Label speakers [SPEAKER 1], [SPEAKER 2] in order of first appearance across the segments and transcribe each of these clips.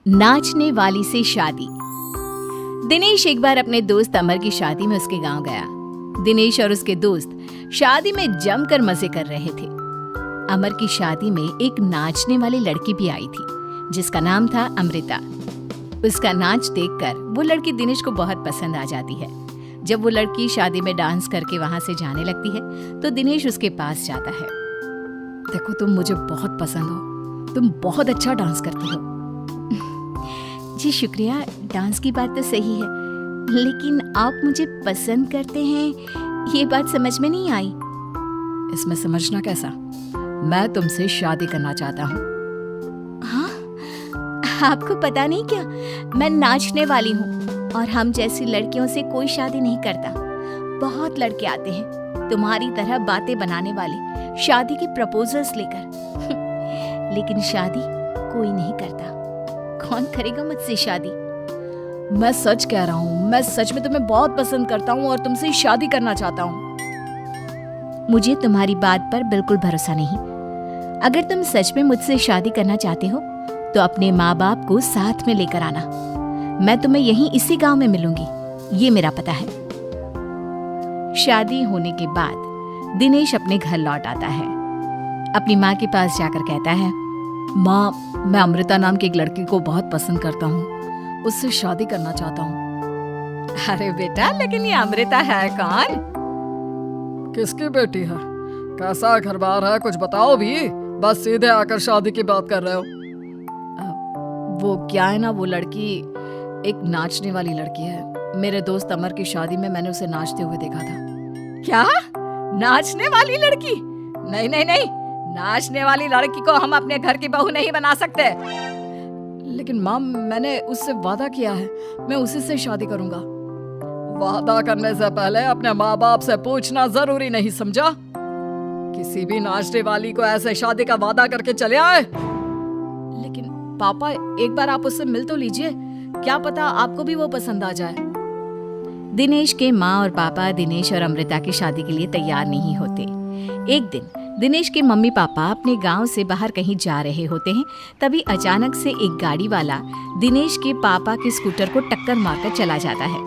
[SPEAKER 1] नाचने वाली से शादी। दिनेश एक बार अपने दोस्त अमर की शादी में उसके गांव गया। दिनेश और उसके दोस्त शादी में जमकर मजे कर रहे थे। अमर की शादी में एक नाचने वाली लड़की भी आई थी जिसका नाम था अमृता। उसका नाच देखकर वो लड़की दिनेश को बहुत पसंद आ जाती है। जब वो लड़की शादी में डांस करके वहां से जाने लगती है तो दिनेश उसके पास जाता है।
[SPEAKER 2] देखो, तुम मुझे बहुत पसंद हो, तुम बहुत अच्छा डांस करती हो।
[SPEAKER 1] जी शुक्रिया, डांस की बात तो सही है, लेकिन आप मुझे पसंद करते हैं ये बात समझ में नहीं आई।
[SPEAKER 2] इसमें समझना कैसा? मैं तुमसे शादी करना चाहता हूँ।
[SPEAKER 1] हाँ, आपको पता नहीं क्या, मैं नाचने वाली हूँ और हम जैसी लड़कियों से कोई शादी नहीं करता। बहुत लड़के आते हैं तुम्हारी तरह बातें बनाने वाले, शादी के प्रपोजल्स लेकर लेकिन शादी कोई नहीं करता। कौन करेगा मुझसे शादी?
[SPEAKER 2] मैं सच कह रहा हूँ, मैं सच में तुम्हें बहुत पसंद करता हूँ और तुमसे शादी करना चाहता हूँ।
[SPEAKER 1] मुझे तुम्हारी बात पर बिल्कुल भरोसा नहीं। अगर तुम सच में मुझसे शादी करना चाहते हो तो अपने माँ बाप को साथ में लेकर आना। मैं तुम्हें यहीं इसी गांव में मिलूंगी, ये मेरा पता है। शादी होने के बाद दिनेश अपने घर लौट आता है। अपनी माँ के पास जाकर कहता है,
[SPEAKER 2] माँ, मैं अमृता नाम की एक लड़की को बहुत पसंद करता हूँ, उससे शादी करना चाहता हूँ।
[SPEAKER 1] अरे बेटा, लेकिन ये अमृता है कौन?
[SPEAKER 2] किसकी बेटी है? कैसा घर बार है, कुछ बताओ भी। बस सीधे आकर शादी की बात कर रहे हो। वो क्या है ना, वो लड़की एक नाचने वाली लड़की है। मेरे दोस्त अमर की शादी में मैंने उसे नाचते हुए देखा था।
[SPEAKER 1] क्या? नाचने वाली लड़की? नहीं नहीं नहीं, नाचने वाली लड़की को हम अपने घर की बहू नहीं बना सकते।
[SPEAKER 2] लेकिन माँ, मैंने उससे वादा किया है, मैं उसी से शादी करूंगा। वादा करने से पहले अपने माँ बाप से पूछना जरूरी नहीं समझा? किसी भी नाचने वाली को ऐसे शादी का वादा करके चले आए। लेकिन पापा, एक बार आप उससे मिल तो लीजिए, क्या पता आपको भी वो पसंद आ जाए।
[SPEAKER 1] दिनेश के माँ और पापा दिनेश और अमृता की शादी के लिए तैयार नहीं होते। एक दिन दिनेश के मम्मी पापा अपने गांव से बाहर कहीं जा रहे होते हैं। तभी अचानक से एक गाड़ी वाला दिनेश के पापा के स्कूटर को टक्कर मारकर चला जाता है।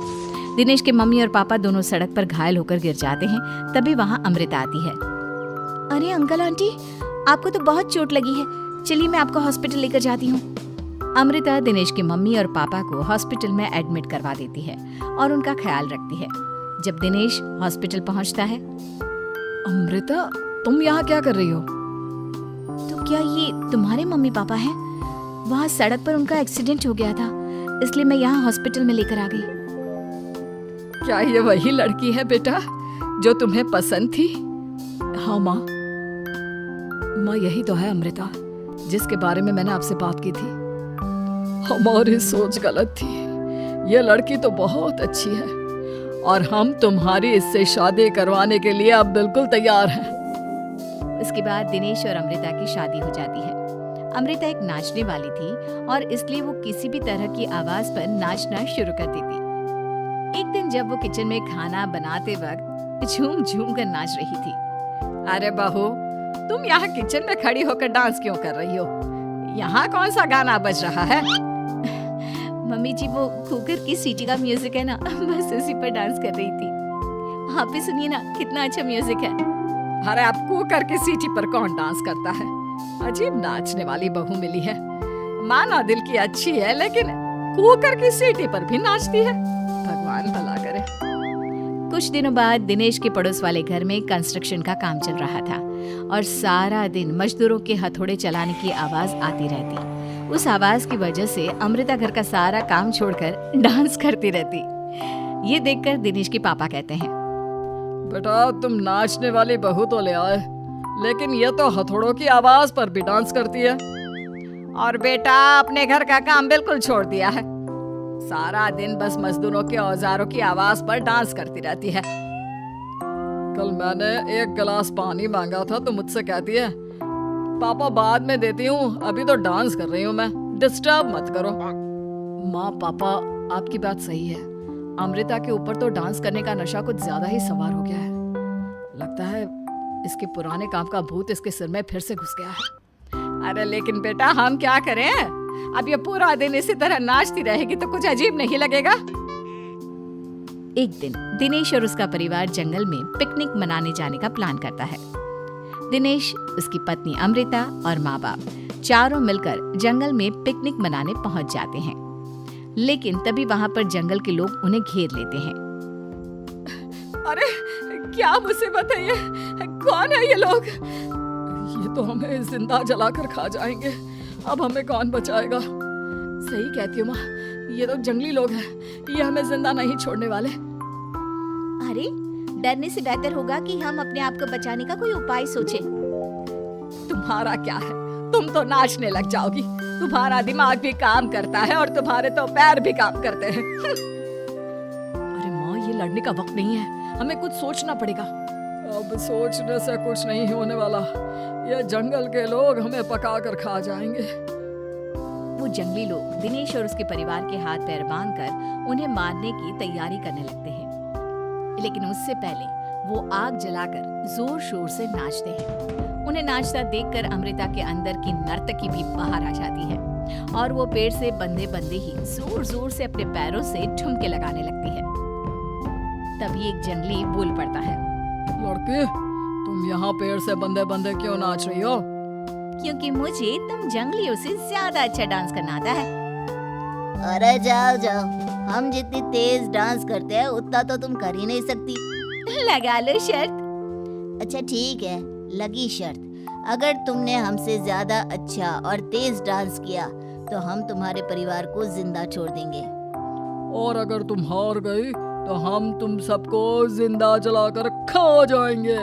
[SPEAKER 1] दिनेश के मम्मी और पापा दोनों सड़क पर घायल होकर गिर जाते हैं। तभी वहां अमृता आती है। अरे अंकल आंटी, आपको तो बहुत चोट लगी है, चलिए मैं आपको हॉस्पिटल लेकर जाती हूँ। अमृता दिनेश के मम्मी और पापा को हॉस्पिटल में एडमिट करवा देती है और उनका ख्याल रखती है। जब दिनेश हॉस्पिटल पहुंचता है,
[SPEAKER 2] अमृता, तुम यहाँ क्या कर रही हो?
[SPEAKER 1] तो क्या ये तुम्हारे मम्मी पापा हैं? वहाँ सड़क पर उनका एक्सीडेंट हो गया था, इसलिए मैं यहाँ हॉस्पिटल में लेकर आ गई।
[SPEAKER 2] क्या ये वही लड़की है बेटा जो तुम्हें पसंद थी? हाँ माँ, यही तो है अमृता, जिसके बारे में मैंने आपसे बात की थी। हमारी सोच गलत थी। ये लड़की तो बहुत अच्छी है और हम तुम्हारी इससे शादी करवाने के लिए अब बिल्कुल तैयार हैं।
[SPEAKER 1] इसके बाद दिनेश और अमृता की शादी हो जाती है। अमृता एक नाचने वाली थी और इसलिए वो किसी भी तरह की आवाज पर नाचना शुरू कर देती। एक दिन जब वो किचन में खाना बनाते वक्त झूम झूम कर नाच रही थी। अरे बहू, तुम यहाँ किचन में खड़ी होकर डांस क्यों कर रही हो? यहाँ कौन सा गाना बज रहा है? मम्मी जी, वो कुकर की सीटी का म्यूजिक है ना, बस उसी पर डांस कर रही थी। आप भी सुनिए ना, कितना अच्छा म्यूजिक है।
[SPEAKER 2] अरे अब कुकर की सीटी पर कौन डांस करता है? अजीब नाचने वाली बहू मिली है। माना दिल की अच्छी है, लेकिन कुकर की सीटी पर भी नाचती है। भगवान भला करे।
[SPEAKER 1] कुछ दिनों बाद दिनेश के पड़ोस वाले घर में कंस्ट्रक्शन का काम चल रहा था और सारा दिन मजदूरों के हथौड़े चलाने की आवाज आती रहती। उस आवाज की वजह से अमृता घर का सारा काम छोड़कर डांस करती रहती। ये देखकर दिनेश के पापा कहते हैं,
[SPEAKER 2] बेटा, तुम नाचने वाली बहू तो ले आए, लेकिन ये तो हथौड़ों की आवाज पर भी डांस करती है।
[SPEAKER 1] और बेटा, अपने घर का काम बिल्कुल छोड़ दिया है, सारा दिन बस मजदूरों के औजारों की आवाज पर डांस करती रहती है।
[SPEAKER 2] कल मैंने एक गिलास पानी मांगा था तो मुझसे कहती है, पापा बाद में देती हूँ, अभी तो डांस कर रही हूँ मैं, डिस्टर्ब मत करो। माँ, पापा, आपकी बात सही है। अमृता के ऊपर तो डांस करने का नशा कुछ ज्यादा ही सवार हो गया है। लगता है इसके पुराने काम का भूत इसके सिर में फिर से घुस गया है।
[SPEAKER 1] अरे लेकिन बेटा, हम क्या करें?
[SPEAKER 2] अब ये पूरा दिन इसी तरह नाचती रहेगी तो कुछ अजीब नहीं लगेगा?
[SPEAKER 1] एक दिन दिनेश और उसका परिवार जंगल में पिकनिक मनाने जाने का प्लान करता है। दिनेश, उसकी पत्नी अमृता और माँ बाप चारों मिलकर जंगल में पिकनिक मनाने पहुंच जाते हैं। लेकिन तभी वहां पर जंगल के लोग उन्हें घेर लेते हैं।
[SPEAKER 2] अरे क्या मुसीबत है ये? कौन है ये लोग? ये तो हमें जिंदा जलाकर खा जाएंगे। अब हमें कौन बचाएगा? सही कहती हो माँ, ये तो जंगली लोग हैं, ये हमें जिंदा नहीं छोड़ने वाले।
[SPEAKER 1] अरे, डरने से बेहतर होगा कि हम अपने आप को बचाने का कोई उपाय सोचें।
[SPEAKER 2] तुम्हारा क्या है, तुम तो नाचने लग जाओगी। तुम्हारा दिमाग भी काम करता है और तुम्हारे तो पैर भी काम करते हैं। अरे माँ, ये लड़ने का वक्त नहीं है, हमें कुछ सोचना पड़ेगा। अब सोचने से कुछ नहीं होने वाला, ये जंगल के लोग हमें पका कर खा जाएंगे।
[SPEAKER 1] वो जंगली लोग दिनेश और उसके परिवार के हाथ पैर बांधकर उन्हें मारने की तैयारी करने लगते हैं। लेकिन उससे पहले वो आग जलाकर जोर शोर से नाचते हैं। उन्हें नाचता देखकर अमृता के अंदर की नर्तकी भी बाहर आ जाती है और वो पेड़ से बंधे बंधे ही जोर जोर से अपने पैरों से ठुमके लगाने लगती है। तभी एक जंगली बोल पड़ता है,
[SPEAKER 2] लड़के, तुम यहाँ पेड़ से बंधे बंधे क्यों नाच रही हो?
[SPEAKER 1] क्योंकि मुझे तुम जंगलियों से ज्यादा अच्छा डांस करना आता है।
[SPEAKER 3] अरे जाओ जाओ, हम जितनी तेज डांस करते हैं उतना तो तुम कर ही नहीं सकती।
[SPEAKER 1] लगा लो शर्त।
[SPEAKER 3] अच्छा ठीक है, लगी शर्त। अगर तुमने हमसे ज्यादा अच्छा और तेज डांस किया तो हम तुम्हारे परिवार को जिंदा छोड़ देंगे।
[SPEAKER 2] और अगर तुम हार गई तो हम तुम सबको जिंदा जलाकर खा जाएंगे।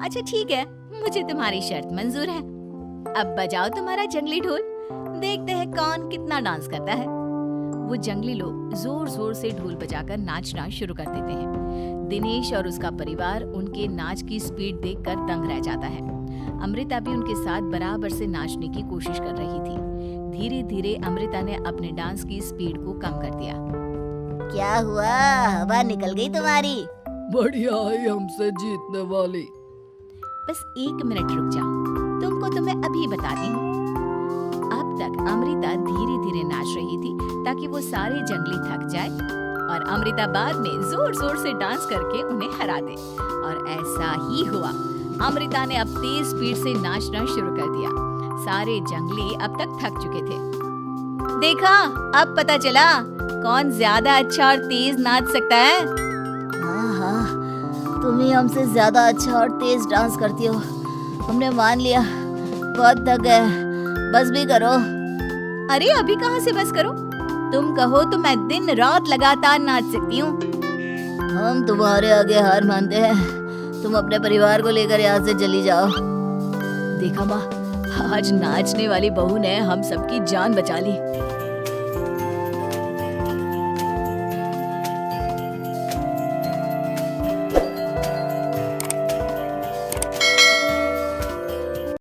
[SPEAKER 1] अच्छा ठीक है, मुझे तुम्हारी शर्त मंजूर है। अब बजाओ तुम्हारा जंगली ढोल, देखते हैं कौन कितना डांस करता है। वो जंगली लोग जोर जोर से ढोल बजाकर नाचना शुरू कर देते हैं। दिनेश और उसका परिवार उनके नाच की स्पीड देखकर दंग रह जाता है। अमृता भी उनके साथ बराबर से नाचने की कोशिश कर रही थी। धीरे धीरे अमृता ने अपने डांस की स्पीड को कम कर दिया।
[SPEAKER 3] क्या हुआ, हवा निकल गई तुम्हारी?
[SPEAKER 2] बढ़िया है हमसे जीतने वाली।
[SPEAKER 1] बस 1 मिनट रुक जाओ, तुमको तो मैं अभी बताती हूँ। अब तक अमृता धीरे धीरे नाच रही थी ताकि वो सारे जंगली थक जाए और अमृता बाद में जोर जोर से डांस करके उन्हें हरा दे। और ऐसा ही हुआ। अमृता ने अब तेज स्पीड से नाचना शुरू कर दिया। सारे जंगली अब तक थक चुके थे। देखा, अब पता चला कौन ज्यादा अच्छा और तेज नाच सकता है।
[SPEAKER 3] हाँ, तुम ही हमसे ज्यादा अच्छा और तेज डांस करती हो। हमने मान लिया, बहुत थक गए, बस भी करो।
[SPEAKER 1] अरे अभी कहाँ से बस करो, तुम कहो तो मैं दिन रात लगातार नाच सकती हूँ।
[SPEAKER 3] हम तुम्हारे आगे हार मानते हैं, तुम अपने परिवार को लेकर यहाँ से चली जाओ।
[SPEAKER 1] देखा माँ, आज नाचने वाली बहू ने हम सबकी जान बचा ली।